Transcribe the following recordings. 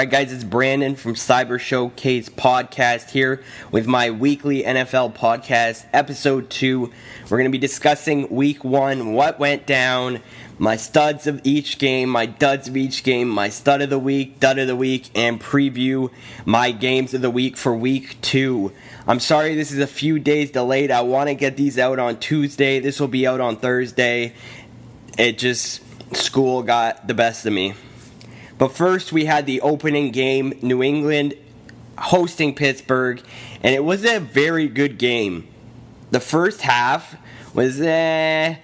Alright guys, it's Brandon from Cyber Showcase Podcast here with my weekly NFL podcast, episode 2. We're going to be discussing week 1, what went down, my studs of each game, my duds of each game, my stud of the week, dud of the week, and preview my games of the week for week 2. I'm sorry this is a few days delayed. I want to get these out on Tuesday. This will be out on Thursday. School got the best of me. But first, we had the opening game, New England hosting Pittsburgh, and it was a very good game. The first half was the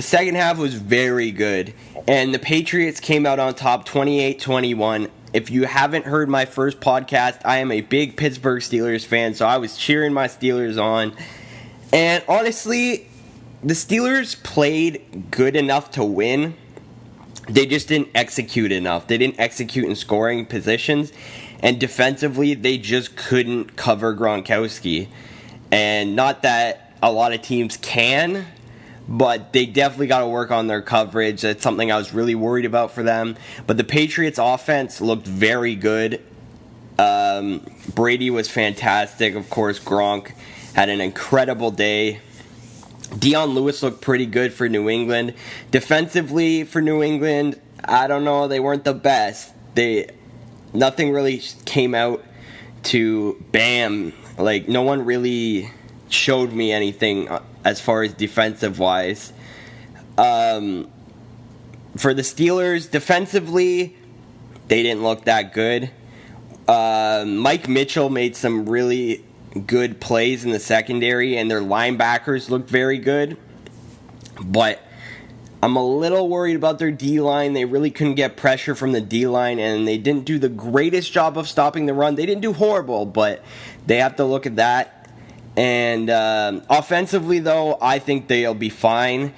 second half was very good, and the Patriots came out on top 28-21. If you haven't heard my first podcast, I am a big Pittsburgh Steelers fan, so I was cheering my Steelers on. And honestly, the Steelers played good enough to win. They just didn't execute enough. They didn't execute in scoring positions. And defensively, they just couldn't cover Gronkowski. And not that a lot of teams can, but they definitely got to work on their coverage. That's something I was really worried about for them. But the Patriots' offense looked very good. Brady was fantastic. Of course, Gronk had an incredible day. Dion Lewis looked pretty good for New England. Defensively for New England, I don't know, they weren't the best. Nothing really came out to bam. Like, no one really showed me anything as far as defensive-wise. For the Steelers, defensively, they didn't look that good. Mike Mitchell made some really good plays in the secondary, and their linebackers looked very good. But I'm a little worried about their D-line. They really couldn't get pressure from the D-line, and they didn't do the greatest job of stopping the run. They didn't do horrible, but they have to look at that. And offensively, though, I think they'll be fine.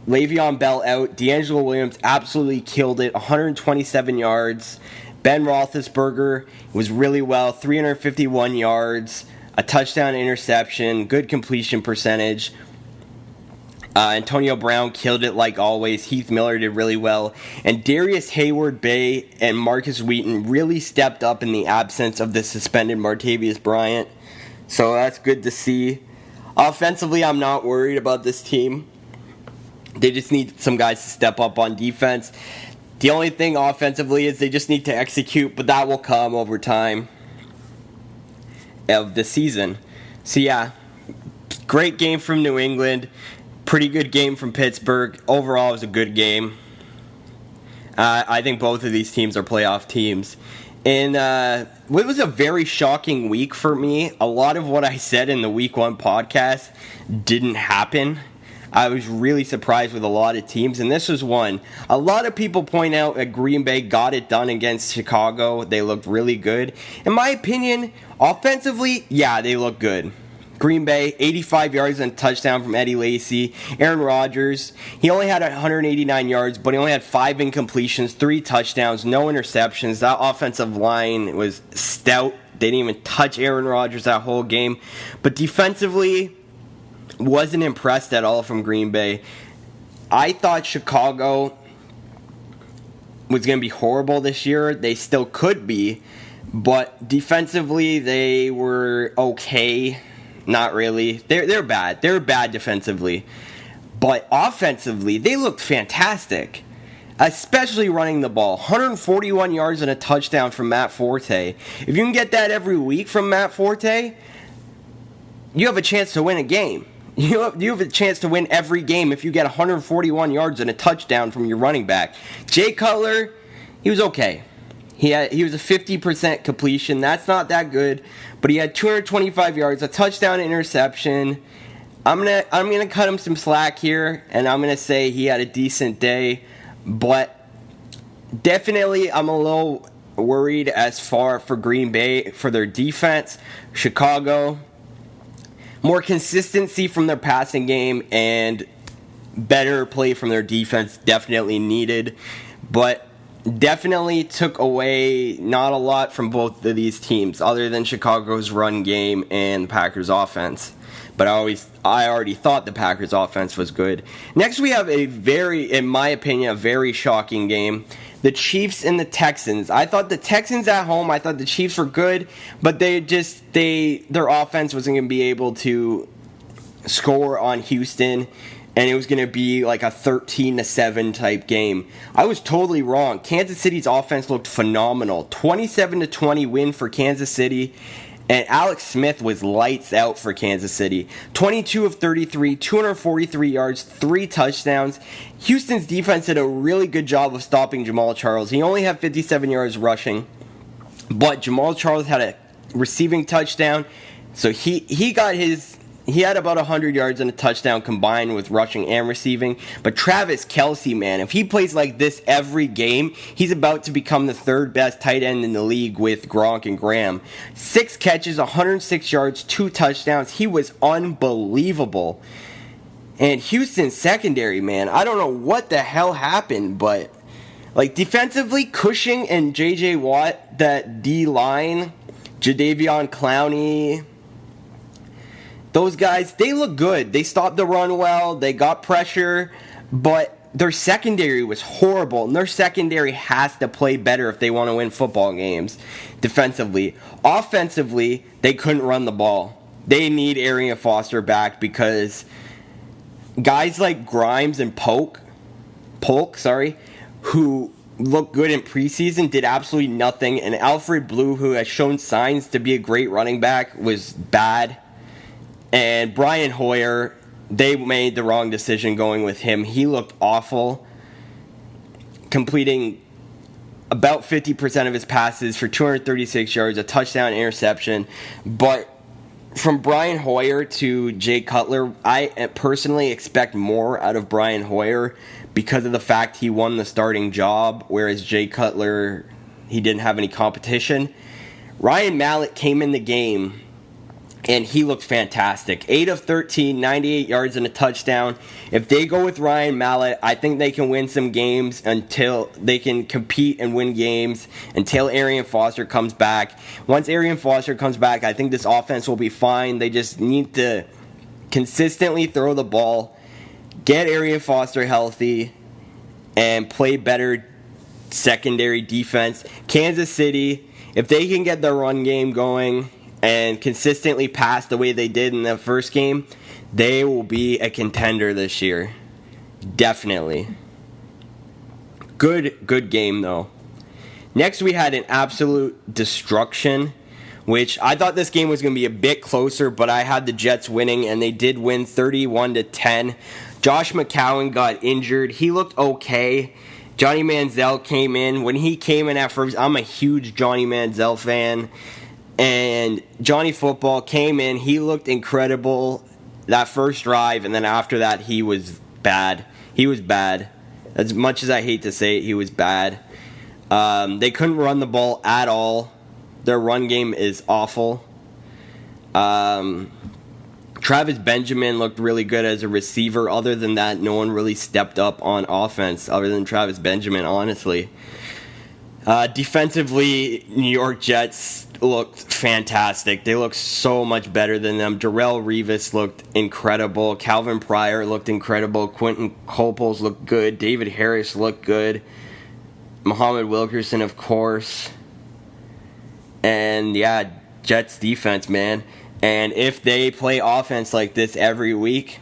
Le'Veon Bell out. D'Angelo Williams absolutely killed it. 127 yards. Ben Roethlisberger was really well. 351 yards. A touchdown, interception, good completion percentage. Antonio Brown killed it like always. Heath Miller did really well. And Darius Hayward-Bay and Marcus Wheaton really stepped up in the absence of the suspended Martavius Bryant. So that's good to see. Offensively, I'm not worried about this team. They just need some guys to step up on defense. The only thing offensively is they just need to execute, but that will come over time of the season. So yeah, great game from New England, pretty good game from Pittsburgh. Overall, it was a good game. I think both of these teams are playoff teams. And it was a very shocking week for me. A lot of what I said in the Week 1 podcast didn't happen. I was really surprised with a lot of teams, and this was one. A lot of people point out that Green Bay got it done against Chicago. They looked really good. In my opinion, offensively, yeah, they look good. Green Bay, 85 yards and a touchdown from Eddie Lacy. Aaron Rodgers, he only had 189 yards, but he only had 5 incompletions, 3 touchdowns, no interceptions. That offensive line was stout. They didn't even touch Aaron Rodgers that whole game. But defensively, wasn't impressed at all from Green Bay. I thought Chicago was going to be horrible this year. They still could be, but defensively they were okay. Not really. They're bad. They're bad defensively, but offensively they looked fantastic, especially running the ball. 141 yards and a touchdown from Matt Forte. If you can get that every week from Matt Forte, you have a chance to win a game. You have a chance to win every game if you get 141 yards and a touchdown from your running back. Jay Cutler, he was okay. He was a 50% completion. That's not that good, but he had 225 yards, a touchdown, interception. I'm gonna cut him some slack here, and I'm gonna say he had a decent day, but definitely I'm a little worried as far for Green Bay for their defense. Chicago, more consistency from their passing game and better play from their defense definitely needed. But definitely took away not a lot from both of these teams other than Chicago's run game and the Packers offense. But I already thought the Packers offense was good. Next we have in my opinion, a very shocking game. The Chiefs and the Texans. I thought the Texans at home, I thought the Chiefs were good, but their offense wasn't going to be able to score on Houston, and it was going to be like a 13-7 type game. I was totally wrong. Kansas City's offense looked phenomenal. 27-20 win for Kansas City. And Alex Smith was lights out for Kansas City. 22 of 33, 243 yards, 3 touchdowns. Houston's defense did a really good job of stopping Jamal Charles. He only had 57 yards rushing, but Jamal Charles had a receiving touchdown. So he had about 100 yards and a touchdown combined with rushing and receiving. But Travis Kelce, man, if he plays like this every game, he's about to become the third best tight end in the league with Gronk and Graham. 6 catches, 106 yards, 2 touchdowns. He was unbelievable. And Houston's secondary, man, I don't know what the hell happened, but like defensively, Cushing and J.J. Watt, that D-line, Jadeveon Clowney, those guys, they look good. They stopped the run well. They got pressure. But their secondary was horrible. And their secondary has to play better if they want to win football games defensively. Offensively, they couldn't run the ball. They need Arian Foster back because guys like Grimes and Polk, who looked good in preseason, did absolutely nothing. And Alfred Blue, who has shown signs to be a great running back, was bad. And Brian Hoyer, they made the wrong decision going with him. He looked awful, completing about 50% of his passes for 236 yards, a touchdown, interception. But from Brian Hoyer to Jay Cutler, I personally expect more out of Brian Hoyer because of the fact he won the starting job, whereas Jay Cutler, he didn't have any competition. Ryan Mallett came in the game, and he looked fantastic. 8 of 13, 98 yards and a touchdown. If they go with Ryan Mallett, I think they can win some games until they can compete and win games until Arian Foster comes back. Once Arian Foster comes back, I think this offense will be fine. They just need to consistently throw the ball, get Arian Foster healthy, and play better secondary defense. Kansas City, if they can get their run game going and consistently pass the way they did in the first game, they will be a contender this year. Definitely. Good game, though. Next, we had an absolute destruction, which I thought this game was going to be a bit closer, but I had the Jets winning, and they did win 31-10. Josh McCown got injured. He looked okay. Johnny Manziel came in. When he came in at first, I'm a huge Johnny Manziel fan. And Johnny Football came in. He looked incredible that first drive, and then after that, he was bad. He was bad. As much as I hate to say it, he was bad. They couldn't run the ball at all. Their run game is awful. Travis Benjamin looked really good as a receiver. Other than that, no one really stepped up on offense other than Travis Benjamin, honestly. Defensively, New York Jets looked fantastic. They looked so much better than them. Darrelle Revis looked incredible. Calvin Pryor looked incredible. Quentin Coples looked good. David Harris looked good. Muhammad Wilkerson, of course. And, yeah, Jets defense, man. And if they play offense like this every week,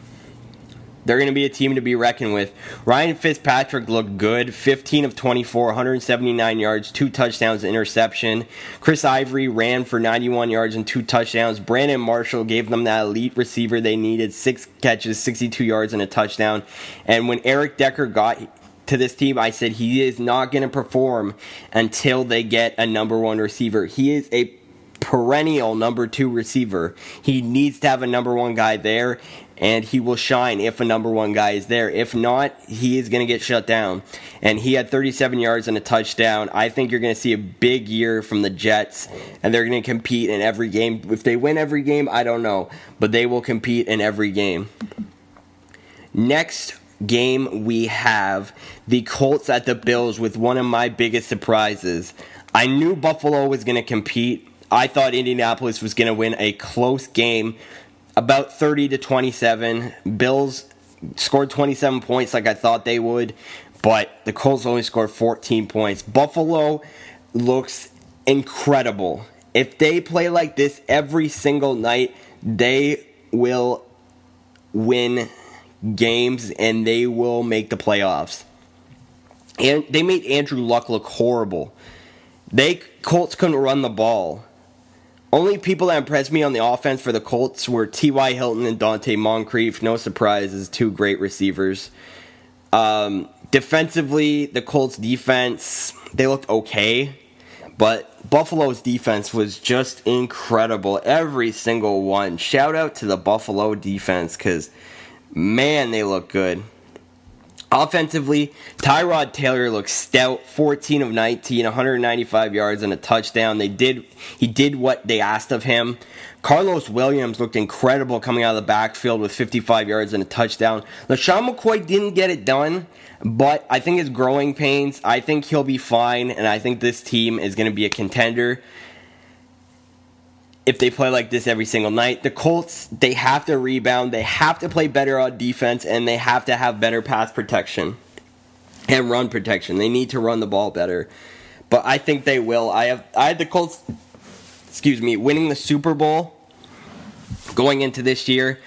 they're going to be a team to be reckoned with. Ryan Fitzpatrick looked good. 15 of 24, 179 yards, 2 touchdowns, interception. Chris Ivory ran for 91 yards and 2 touchdowns. Brandon Marshall gave them that elite receiver they needed. 6 catches, 62 yards, and a touchdown. And when Eric Decker got to this team, I said he is not going to perform until they get a number 1 receiver. He is a perennial number 2 receiver. He needs to have a number 1 guy there, and he will shine if a number 1 guy is there. If not, he is going to get shut down. And he had 37 yards and a touchdown. I think you're going to see a big year from the Jets, and they're going to compete in every game. If they win every game, I don't know, but they will compete in every game. Next, game we have the Colts at the Bills with one of my biggest surprises. I knew Buffalo was going to compete. I thought Indianapolis was going to win a close game, about 30-27. Bills scored 27 points like I thought they would, but the Colts only scored 14 points. Buffalo looks incredible. If they play like this every single night, they will win games and they will make the playoffs. And they made Andrew Luck look horrible. Colts couldn't run the ball. Only people that impressed me on the offense for the Colts were T.Y. Hilton and Dante Moncrief. No surprises, two great receivers. Defensively, the Colts defense, they looked okay. But Buffalo's defense was just incredible. Every single one. Shout out to the Buffalo defense because, man, they look good. Offensively, Tyrod Taylor looks stout. 14 of 19, 195 yards and a touchdown. He did what they asked of him. Carlos Williams looked incredible coming out of the backfield with 55 yards and a touchdown. LaShawn McCoy didn't get it done, but I think it's growing pains. I think he'll be fine, and I think this team is going to be a contender if they play like this every single night. The Colts, they have to rebound, they have to play better on defense, and they have to have better pass protection and run protection. They need to run the ball better. But I think they will. I had the Colts, winning the Super Bowl going into this year.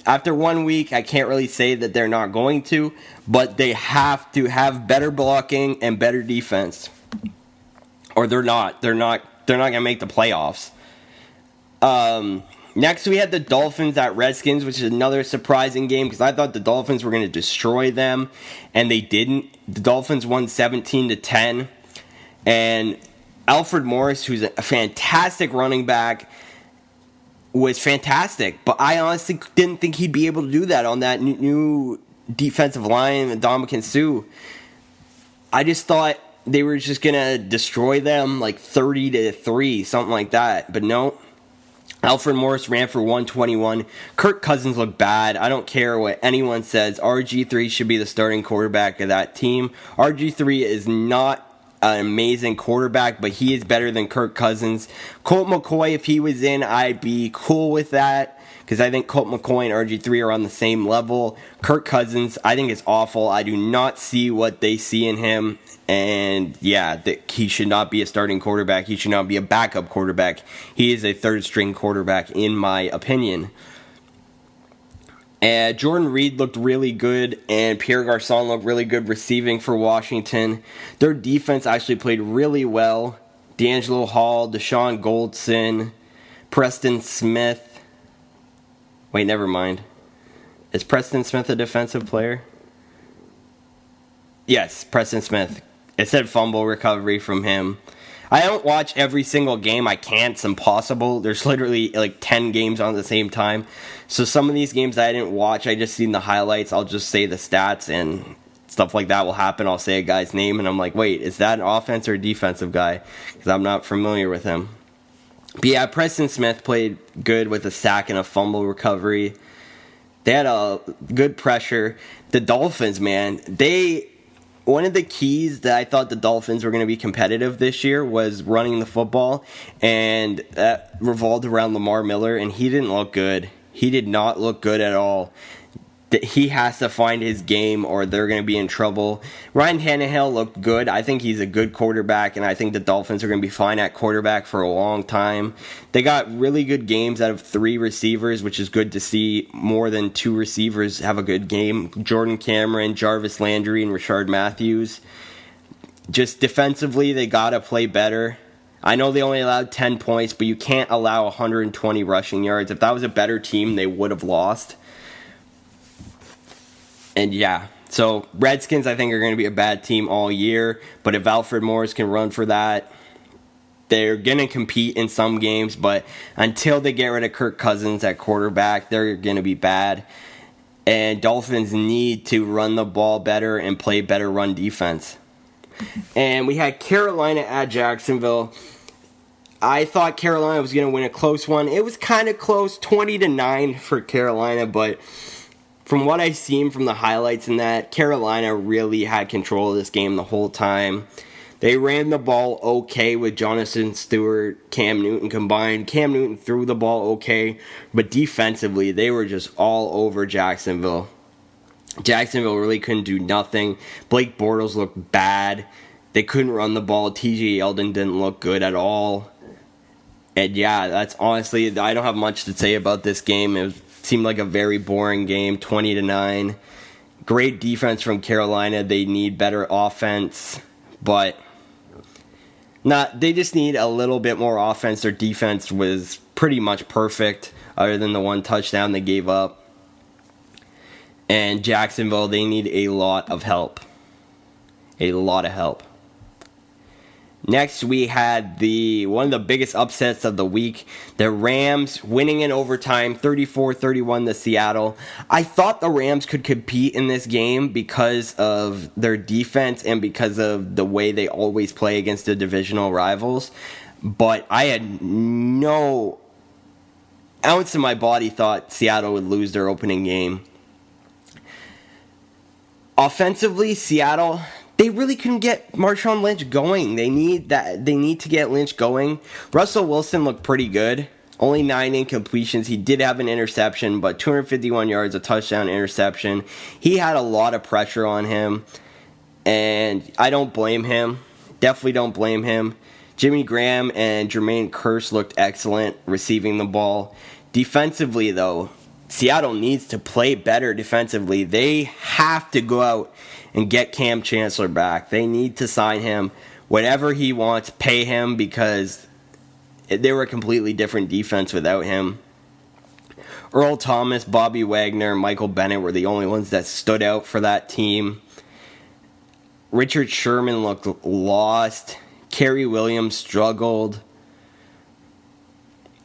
After 1 week, I can't really say that they're not going to, but they have to have better blocking and better defense. Or they're not going to make the playoffs. Next, we had the Dolphins at Redskins, which is another surprising game because I thought the Dolphins were going to destroy them, and they didn't. The Dolphins won 17-10, and Alfred Morris, who's a fantastic running back, was fantastic. But I honestly didn't think he'd be able to do that on that new defensive line, Ndamukong Suh. I just thought they were just going to destroy them like 30-3, something like that. But no. Alfred Morris ran for 121. Kirk Cousins looked bad. I don't care what anyone says. RG3 should be the starting quarterback of that team. RG3 is not an amazing quarterback, but he is better than Kirk Cousins. Colt McCoy, if he was in, I'd be cool with that because I think Colt McCoy and RG3 are on the same level. Kirk Cousins, I think is awful. I do not see what they see in him. And yeah, he should not be a starting quarterback. He should not be a backup quarterback. He is a third-string quarterback, in my opinion. And Jordan Reed looked really good, and Pierre Garçon looked really good receiving for Washington. Their defense actually played really well. D'Angelo Hall, Deshaun Goldson, Preston Smith. Wait, never mind. Is Preston Smith a defensive player? Yes, Preston Smith. It said fumble recovery from him. I don't watch every single game. I can't. It's impossible. There's literally like 10 games on at the same time. So some of these games I didn't watch. I just seen the highlights. I'll just say the stats and stuff like that will happen. I'll say a guy's name and I'm like, wait, is that an offense or a defensive guy? Because I'm not familiar with him. But yeah, Preston Smith played good with a sack and a fumble recovery. They had a good pressure. The Dolphins, man, one of the keys that I thought the Dolphins were going to be competitive this year was running the football, and that revolved around Lamar Miller, and he didn't look good. He did not look good at all. He has to find his game or they're going to be in trouble. Ryan Tannehill looked good. I think he's a good quarterback, and I think the Dolphins are going to be fine at quarterback for a long time. They got really good games out of 3 receivers, which is good to see. More than 2 receivers have a good game. Jordan Cameron, Jarvis Landry, and Rashard Matthews. Just defensively, they got to play better. I know they only allowed 10 points, but you can't allow 120 rushing yards. If that was a better team, they would have lost. And yeah, so Redskins I think are going to be a bad team all year, but if Alfred Morris can run for that, they're going to compete in some games, but until they get rid of Kirk Cousins at quarterback, they're going to be bad. And Dolphins need to run the ball better and play better run defense. And we had Carolina at Jacksonville. I thought Carolina was going to win a close one. It was kind of close, 20-9 for Carolina, but from what I've seen from the highlights in that, Carolina really had control of this game the whole time. They ran the ball okay with Jonathan Stewart, Cam Newton combined. Cam Newton threw the ball okay, but defensively, they were just all over Jacksonville. Jacksonville really couldn't do nothing. Blake Bortles looked bad. They couldn't run the ball. TJ Yeldon didn't look good at all. And yeah, that's honestly, I don't have much to say about this game. It seemed like a very boring game, 20-9. Great defense from Carolina. They need better offense, but they just need a little bit more offense. Their defense was pretty much perfect, other than the one touchdown they gave up. And Jacksonville, they need a lot of help. A lot of help. Next, we had one of the biggest upsets of the week. The Rams winning in overtime, 34-31 to Seattle. I thought the Rams could compete in this game because of their defense and because of the way they always play against the divisional rivals. But I had no ounce in my body thought Seattle would lose their opening game. Offensively, Seattle, they really couldn't get Marshawn Lynch going. They need to get Lynch going. Russell Wilson looked pretty good. Only 9 incompletions. He did have an interception, but 251 yards, a touchdown, interception. He had a lot of pressure on him, and I don't blame him. Definitely don't blame him. Jimmy Graham and Jermaine Kearse looked excellent receiving the ball. Defensively, though, Seattle needs to play better defensively. They have to go out and get Cam Chancellor back. They need to sign him. Whatever he wants, pay him, because they were a completely different defense without him. Earl Thomas, Bobby Wagner, and Michael Bennett were the only ones that stood out for that team. Richard Sherman looked lost. Kerry Williams struggled.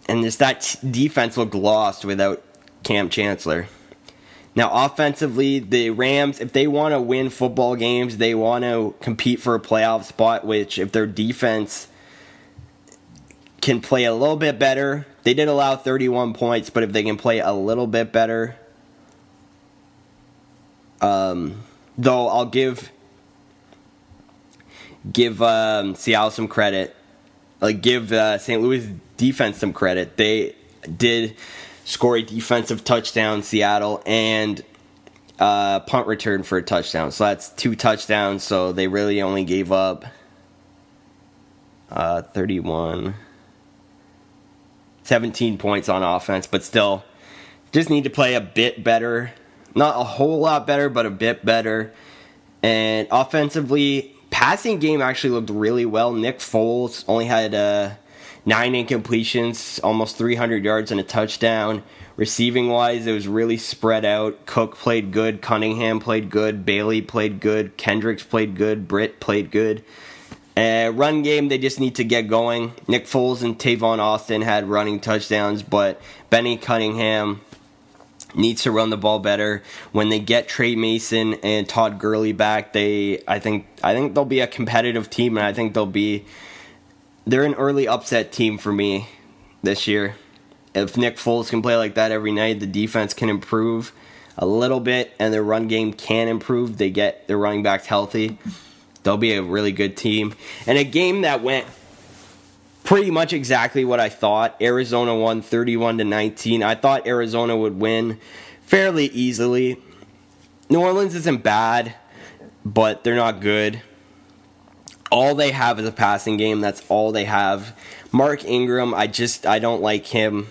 And just that defense looked lost without Cam Chancellor. Now, offensively, the Rams, if they want to win football games, they want to compete for a playoff spot, which if their defense can play a little bit better, they did allow 31 points, but if they can play a little bit better, though I'll give Seattle some credit. Give St. Louis defense some credit. They did score a defensive touchdown, Seattle, and punt return for a touchdown. So that's 2 touchdowns, so they really only gave up 17 points on offense, but still just need to play a bit better. Not a whole lot better, but a bit better. And offensively, passing game actually looked really well. Nick Foles only had 9 incompletions, almost 300 yards and a touchdown. Receiving-wise, it was really spread out. Cook played good. Cunningham played good. Bailey played good. Kendricks played good. Britt played good. Run game, they just need to get going. Nick Foles and Tavon Austin had running touchdowns, but Benny Cunningham needs to run the ball better. When they get Trey Mason and Todd Gurley back, I think they'll be a competitive team, and I think they're an early upset team for me this year. If Nick Foles can play like that every night, the defense can improve a little bit, and their run game can improve. They get their running backs healthy. They'll be a really good team. And a game that went pretty much exactly what I thought. Arizona won 31-19. I thought Arizona would win fairly easily. New Orleans isn't bad, but they're not good. All they have is a passing game. That's all they have. Mark Ingram, I don't like him.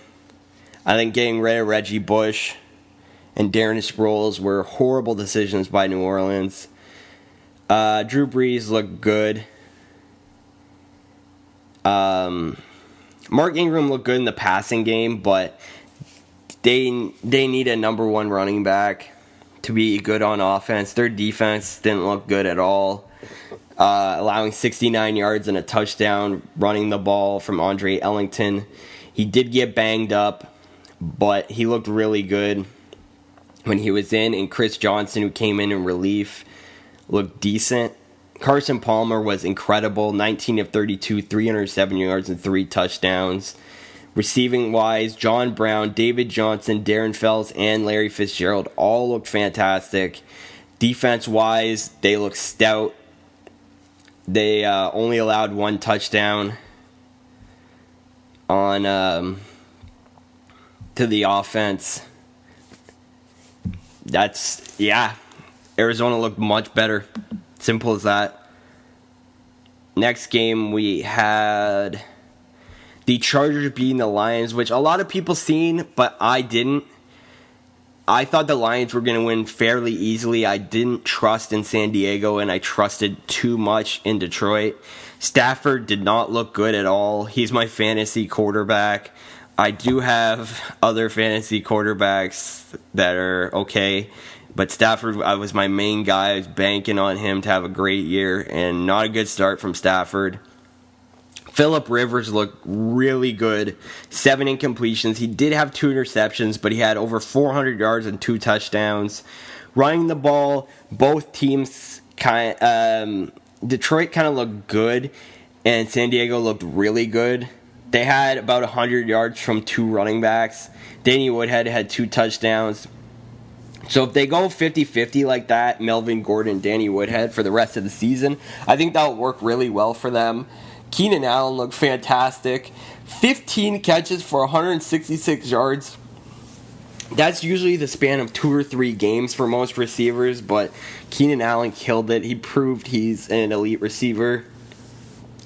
I think getting rid of Reggie Bush and Darren Sproles were horrible decisions by New Orleans. Drew Brees looked good. Mark Ingram looked good in the passing game, but they need a number 1 running back to be good on offense. Their defense didn't look good at all. Allowing 69 yards and a touchdown, running the ball from Andre Ellington. He did get banged up, but he looked really good when he was in. And Chris Johnson, who came in relief, looked decent. Carson Palmer was incredible, 19 of 32, 307 yards and 3 touchdowns. Receiving wise, John Brown, David Johnson, Darren Fells, and Larry Fitzgerald all looked fantastic. Defense wise, they look stout. They only allowed 1 touchdown on to the offense. Arizona looked much better. Simple as that. Next game we had the Chargers beating the Lions, which a lot of people seen, but I didn't. I thought the Lions were going to win fairly easily. I didn't trust in San Diego, and I trusted too much in Detroit. Stafford did not look good at all. He's my fantasy quarterback. I do have other fantasy quarterbacks that are okay, but Stafford, I was my main guy. I was banking on him to have a great year, and not a good start from Stafford. Phillip Rivers looked really good. 7 incompletions. He did have 2 interceptions, but he had over 400 yards and 2 touchdowns. Running the ball, both teams Detroit kind of looked good, and San Diego looked really good. They had about 100 yards from 2 running backs. Danny Woodhead had 2 touchdowns. So if they go 50-50 like that, Melvin Gordon, Danny Woodhead, for the rest of the season, I think that will work really well for them. Keenan Allen looked fantastic. 15 catches for 166 yards. That's usually the span of 2 or 3 games for most receivers, but Keenan Allen killed it. He proved he's an elite receiver.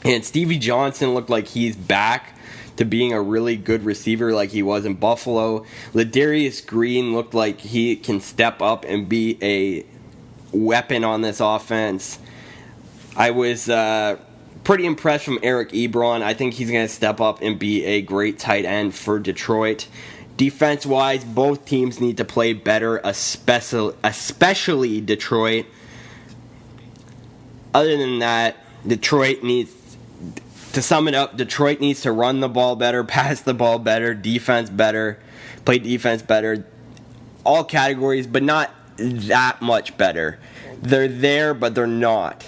And Stevie Johnson looked like he's back to being a really good receiver like he was in Buffalo. Ladarius Green looked like he can step up and be a weapon on this offense. I was pretty impressed from Eric Ebron. I think he's going to step up and be a great tight end for Detroit. Defense-wise, both teams need to play better, especially Detroit. Other than that, to sum it up, Detroit needs to run the ball better, pass the ball better, defense better, play defense better. All categories, but not that much better. They're there, but they're not.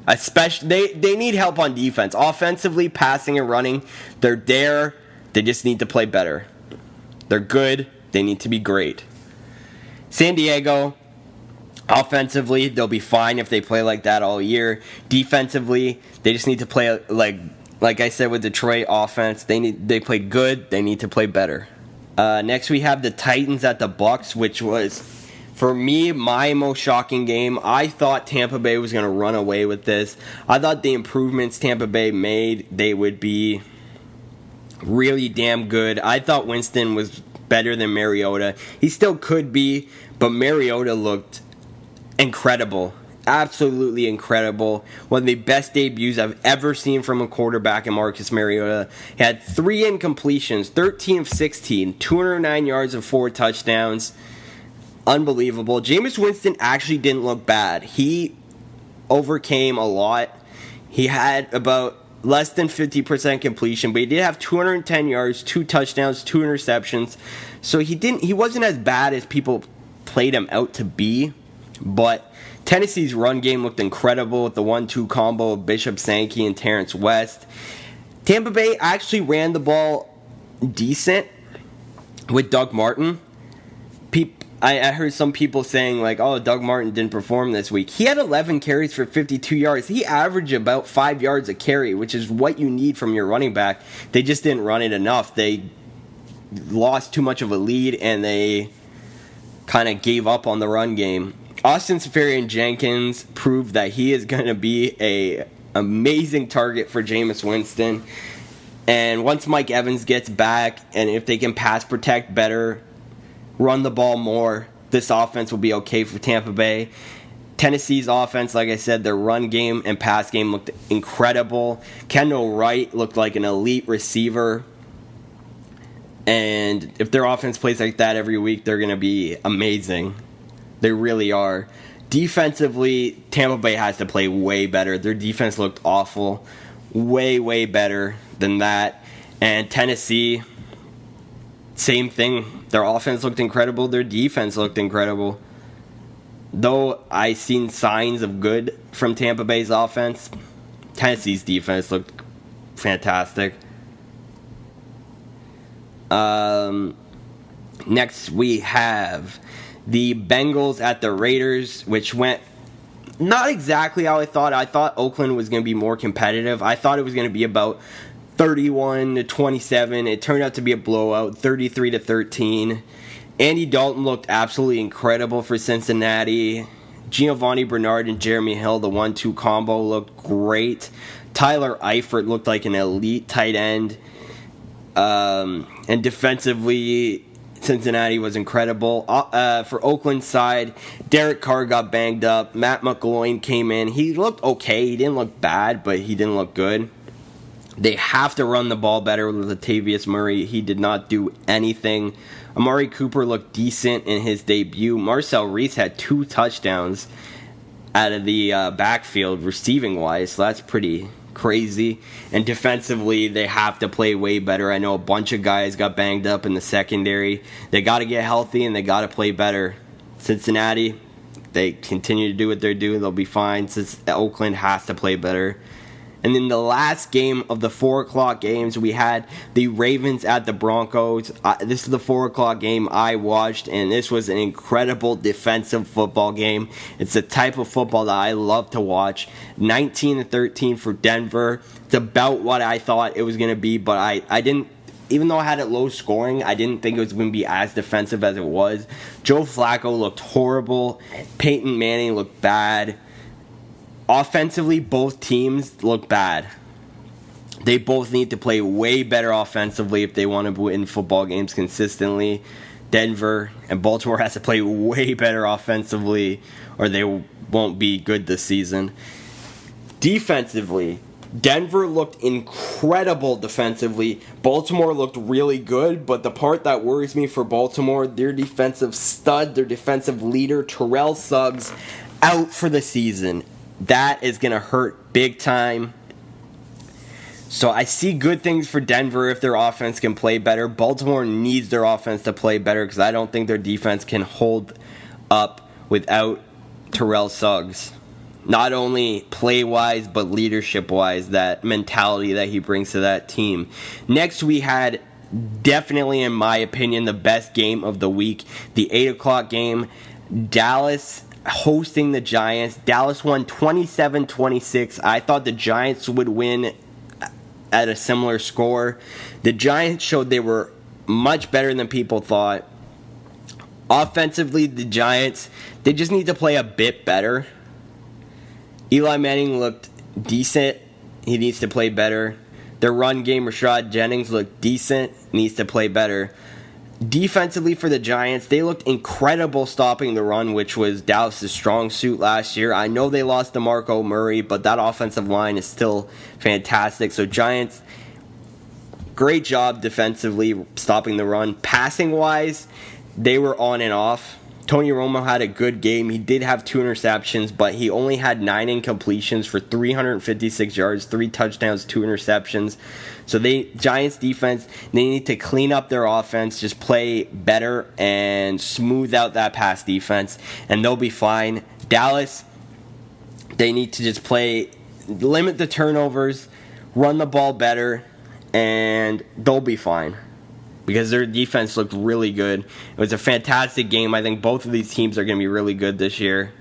Especially, they need help on defense. Offensively, passing and running, they're there. They just need to play better. They're good. They need to be great. San Diego, offensively, they'll be fine if they play like that all year. Defensively, they just need to play like I said with Detroit offense. They played good. They need to play better. Next, we have the Titans at the Bucs, which was, for me, my most shocking game. I thought Tampa Bay was going to run away with this. I thought the improvements Tampa Bay made, they would be really damn good. I thought Winston was better than Mariota. He still could be, but Mariota looked incredible. Absolutely incredible. One of the best debuts I've ever seen from a quarterback in Marcus Mariota. He had 3 incompletions, 13 of 16, 209 yards and 4 touchdowns. Unbelievable. Jameis Winston actually didn't look bad. He overcame a lot. He had about less than 50% completion, but he did have 210 yards, 2 touchdowns, 2 interceptions. So he wasn't as bad as people played him out to be. But Tennessee's run game looked incredible with the 1-2 combo of Bishop Sankey and Terrence West. Tampa Bay actually ran the ball decent with Doug Martin. I heard some people saying, like, oh, Doug Martin didn't perform this week. He had 11 carries for 52 yards. He averaged about 5 yards a carry, which is what you need from your running back. They just didn't run it enough. They lost too much of a lead, and they kind of gave up on the run game. Austin Seferian-Jenkins proved that he is going to be a amazing target for Jameis Winston. And once Mike Evans gets back, and if they can pass protect better, run the ball more, this offense will be okay for Tampa Bay. Tennessee's offense, like I said, their run game and pass game looked incredible. Kendall Wright looked like an elite receiver. And if their offense plays like that every week, they're going to be amazing. They really are. Defensively, Tampa Bay has to play way better. Their defense looked awful. Way, way better than that. And Tennessee, same thing. Their offense looked incredible. Their defense looked incredible. Though I seen signs of good from Tampa Bay's offense, Tennessee's defense looked fantastic. Next, we have the Bengals at the Raiders, which went not exactly how I thought. I thought Oakland was going to be more competitive. I thought it was going to be about 31-27. It turned out to be a blowout, 33-13. Andy Dalton looked absolutely incredible for Cincinnati. Giovanni Bernard and Jeremy Hill, the 1-2 combo, looked great. Tyler Eifert looked like an elite tight end. And defensively, Cincinnati was incredible. For Oakland's side, Derek Carr got banged up. Matt McGloin came in. He looked okay. He didn't look bad, but he didn't look good. They have to run the ball better with Latavius Murray. He did not do anything. Amari Cooper looked decent in his debut. Marcel Reese had 2 touchdowns out of the backfield receiving-wise, so that's pretty crazy. And defensively, they have to play way better. I know a bunch of guys got banged up in the secondary. They got to get healthy, and they got to play better. Cincinnati, they continue to do what they're doing. They'll be fine. Since Oakland has to play better. And in the last game of the 4 o'clock games, we had the Ravens at the Broncos. This is the 4 o'clock game I watched, and this was an incredible defensive football game. It's the type of football that I love to watch. 19-13 for Denver. It's about what I thought it was going to be, but I didn't, even though I had it low scoring, I didn't think it was going to be as defensive as it was. Joe Flacco looked horrible. Peyton Manning looked bad. Offensively, both teams look bad. They both need to play way better offensively if they want to win football games consistently. Denver and Baltimore has to play way better offensively or they won't be good this season. Defensively, Denver looked incredible defensively. Baltimore looked really good, but the part that worries me for Baltimore, their defensive stud, their defensive leader, Terrell Suggs, out for the season. That is going to hurt big time. So I see good things for Denver if their offense can play better. Baltimore needs their offense to play better because I don't think their defense can hold up without Terrell Suggs. Not only play-wise, but leadership-wise, that mentality that he brings to that team. Next, we had definitely, in my opinion, the best game of the week. The 8 o'clock game, Dallas hosting the Giants. Dallas won 27-26. I thought the Giants would win at a similar score. The Giants showed they were much better than people thought. Offensively, the Giants, they just need to play a bit better. Eli Manning looked decent. He needs to play better. Their run game, Rashad Jennings, looked decent. Needs to play better. Defensively for the Giants, they looked incredible stopping the run, which was Dallas' strong suit last year. I know they lost DeMarco Murray, but that offensive line is still fantastic. So Giants, great job defensively stopping the run. Passing-wise, they were on and off. Tony Romo had a good game. He did have 2 interceptions, but he only had 9 incompletions for 356 yards, 3 touchdowns, 2 interceptions. So Giants defense, they need to clean up their offense, just play better and smooth out that pass defense, and they'll be fine. Dallas, they need to just limit the turnovers, run the ball better, and they'll be fine. Because their defense looked really good. It was a fantastic game. I think both of these teams are going to be really good this year.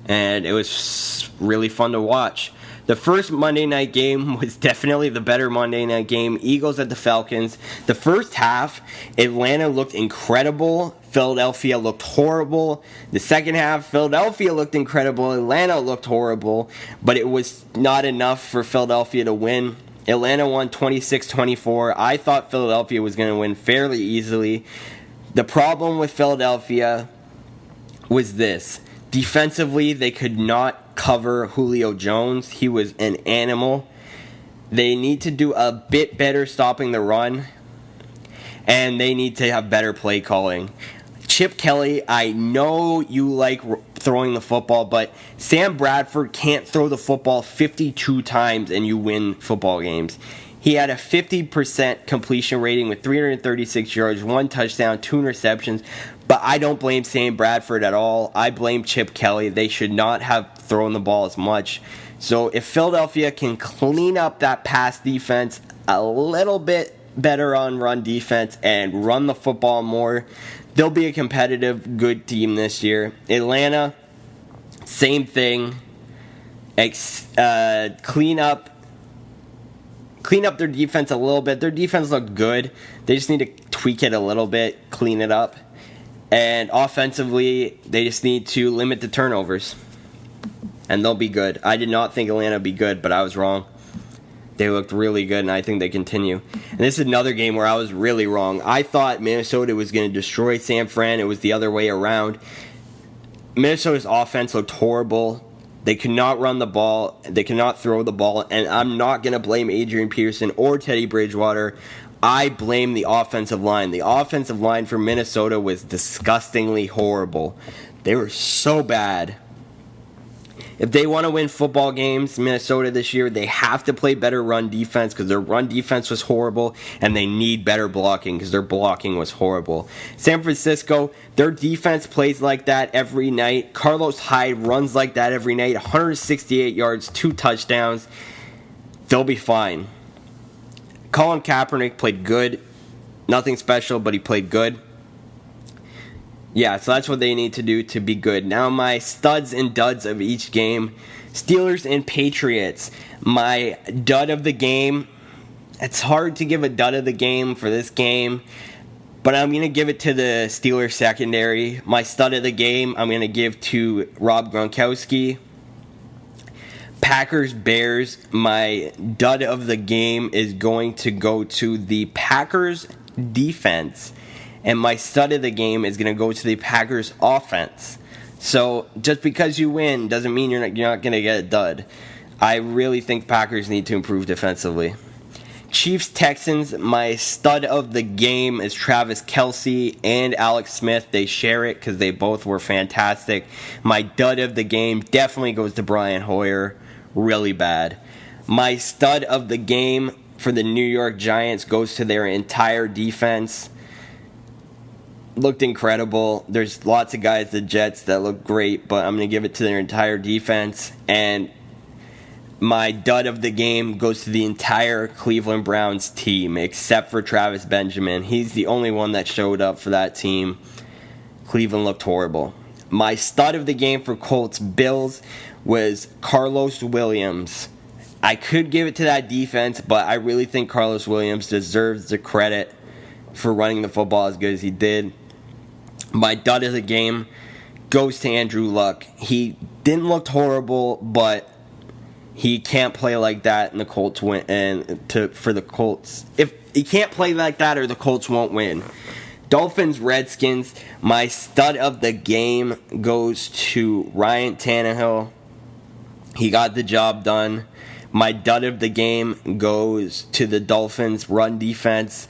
And it was really fun to watch. The first Monday night game was definitely the better Monday night game. Eagles at the Falcons. The first half, Atlanta looked incredible. Philadelphia looked horrible. The second half, Philadelphia looked incredible. Atlanta looked horrible. But it was not enough for Philadelphia to win. Atlanta won 26-24. I thought Philadelphia was going to win fairly easily. The problem with Philadelphia was this. Defensively, they could not cover Julio Jones. He was an animal. They need to do a bit better stopping the run. And they need to have better play calling. Chip Kelly, I know you like throwing the football, but Sam Bradford can't throw the football 52 times and you win football games. He had a 50% completion rating with 336 yards, 1 touchdown, 2 interceptions, but I don't blame Sam Bradford at all. I blame Chip Kelly. They should not have thrown the ball as much. So if Philadelphia can clean up that pass defense a little bit, better on run defense and run the football more, they'll be a competitive, good team this year. Atlanta, same thing. Clean up their defense a little bit. Their defense looked good. They just need to tweak it a little bit, clean it up. And offensively, they just need to limit the turnovers. And they'll be good. I did not think Atlanta would be good, but I was wrong. They looked really good, and I think they continue. And this is another game where I was really wrong. I thought Minnesota was going to destroy San Fran. It was the other way around. Minnesota's offense looked horrible. They could not run the ball. They could not throw the ball. And I'm not going to blame Adrian Peterson or Teddy Bridgewater. I blame the offensive line. The offensive line for Minnesota was disgustingly horrible. They were so bad. If they want to win football games, Minnesota, this year, they have to play better run defense because their run defense was horrible, and they need better blocking because their blocking was horrible. San Francisco, their defense plays like that every night. Carlos Hyde runs like that every night. 168 yards, 2 touchdowns. They'll be fine. Colin Kaepernick played good. Nothing special, but he played good. Yeah, so that's what they need to do to be good. Now my studs and duds of each game. Steelers and Patriots. My dud of the game. It's hard to give a dud of the game for this game, but I'm going to give it to the Steelers secondary. My stud of the game, I'm going to give to Rob Gronkowski. Packers, Bears, my dud of the game is going to go to the Packers defense. And my stud of the game is going to go to the Packers offense. So just because you win doesn't mean you're not going to get a dud. I really think Packers need to improve defensively. Chiefs, Texans, my stud of the game is Travis Kelce and Alex Smith. They share it because they both were fantastic. My dud of the game definitely goes to Brian Hoyer. Really bad. My stud of the game for the New York Giants goes to their entire defense. Looked incredible. There's lots of guys, the Jets, that look great, but I'm going to give it to their entire defense. And my dud of the game goes to the entire Cleveland Browns team, except for Travis Benjamin. He's the only one that showed up for that team. Cleveland looked horrible. My stud of the game for Colts Bills was Carlos Williams. I could give it to that defense, but I really think Carlos Williams deserves the credit for running the football as good as he did. My dud of the game goes to Andrew Luck. He didn't look horrible, but he can't play like that, and the Colts win. For the Colts, if he can't play like that, or the Colts won't win. Dolphins, Redskins. My stud of the game goes to Ryan Tannehill. He got the job done. My dud of the game goes to the Dolphins' run defense.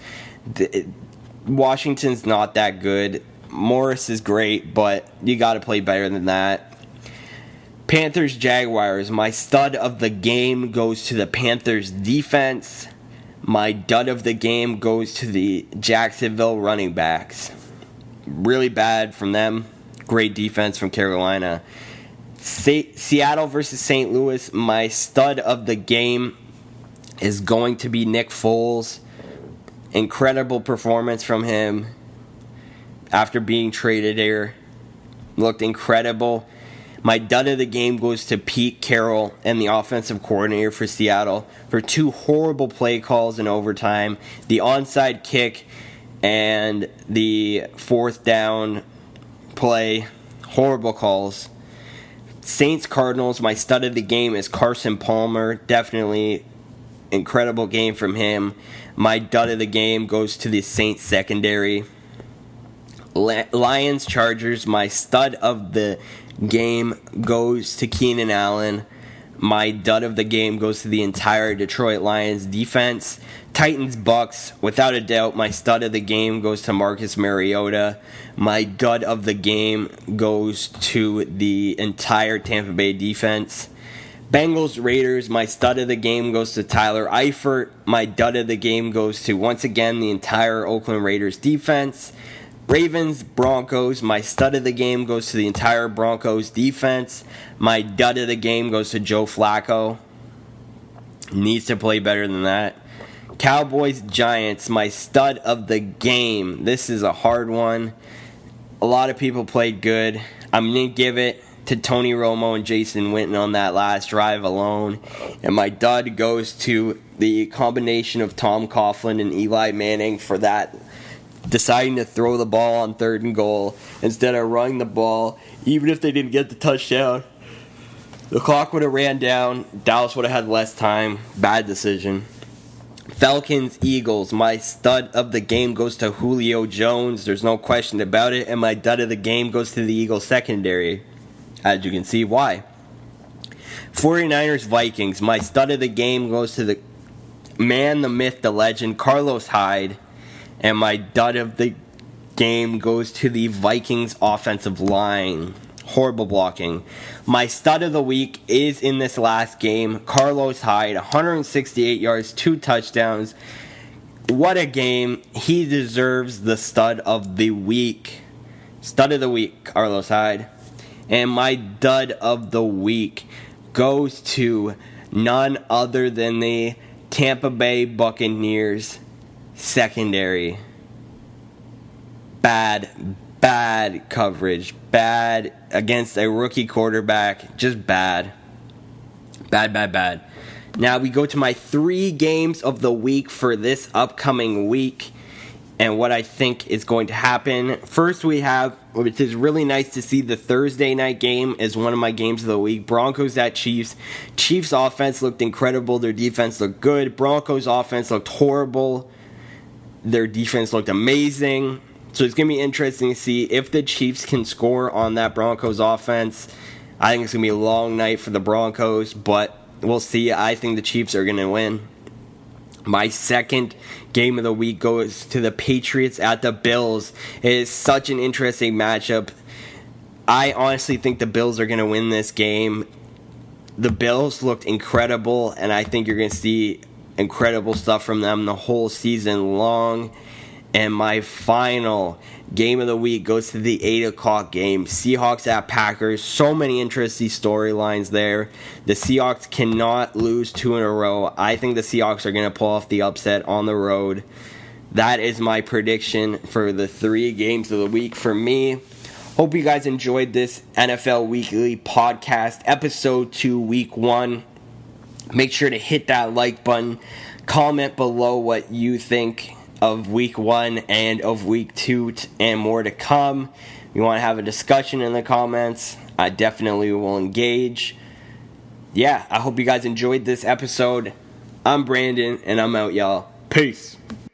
Washington's not that good. Morris is great, but you got to play better than that. Panthers, Jaguars. My stud of the game goes to the Panthers' defense. My dud of the game goes to the Jacksonville running backs. Really bad from them. Great defense from Carolina. Seattle versus St. Louis. My stud of the game is going to be Nick Foles. Incredible performance from him after being traded here. Looked incredible. My dud of the game goes to Pete Carroll and the offensive coordinator for Seattle for 2 horrible play calls in overtime. The onside kick and the 4th down play. Horrible calls. Saints, Cardinals. My stud of the game is Carson Palmer. Definitely incredible game from him. My dud of the game goes to the Saints secondary. Lions, Chargers. My stud of the game goes to Keenan Allen. My dud of the game goes to the entire Detroit Lions defense. Titans, Bucks. Without a doubt, my stud of the game goes to Marcus Mariota. My dud of the game goes to the entire Tampa Bay defense. Bengals, Raiders. My stud of the game goes to Tyler Eifert. My dud of the game goes to, once again, the entire Oakland Raiders defense. Ravens, Broncos. My stud of the game goes to the entire Broncos defense. My dud of the game goes to Joe Flacco. Needs to play better than that. Cowboys, Giants, my stud of the game. This is a hard one. A lot of people played good. I'm going to give it to Tony Romo and Jason Witten on that last drive alone. And my dud goes to the combination of Tom Coughlin and Eli Manning for that, deciding to throw the ball on 3rd and goal instead of running the ball. Even if they didn't get the touchdown, the clock would have ran down. Dallas would have had less time. Bad decision. Falcons, Eagles. My stud of the game goes to Julio Jones. There's no question about it. And my dud of the game goes to the Eagles secondary. As you can see, why. 49ers, Vikings. My stud of the game goes to the man, the myth, the legend, Carlos Hyde. And my dud of the game goes to the Vikings offensive line. Horrible blocking. My stud of the week is in this last game. Carlos Hyde, 168 yards, 2 touchdowns. What a game. He deserves the stud of the week. Stud of the week, Carlos Hyde. And my dud of the week goes to none other than the Tampa Bay Buccaneers secondary. Bad coverage. Bad against a rookie quarterback. Just bad. Bad. Now we go to my 3 games of the week for this upcoming week and what I think is going to happen. First we have, which is really nice to see, the Thursday night game is one of my games of the week. Broncos at Chiefs. Chiefs offense looked incredible. Their defense looked good. Broncos offense looked horrible. Their defense looked amazing. So it's going to be interesting to see if the Chiefs can score on that Broncos offense. I think it's going to be a long night for the Broncos, but we'll see. I think the Chiefs are going to win. My second game of the week goes to the Patriots at the Bills. It is such an interesting matchup. I honestly think the Bills are going to win this game. The Bills looked incredible, and I think you're going to see incredible stuff from them the whole season long. And my final game of the week goes to the 8 o'clock game. Seahawks at Packers. So many interesting storylines there. The Seahawks cannot lose 2 in a row. I think the Seahawks are going to pull off the upset on the road. That is my prediction for the 3 games of the week for me. Hope you guys enjoyed this NFL Weekly podcast, episode 2, week 1. Make sure to hit that like button. Comment below what you think of week 1 and of week 2 and more to come. If you want to have a discussion in the comments, I definitely will engage. Yeah, I hope you guys enjoyed this episode. I'm Brandon, and I'm out, y'all. Peace.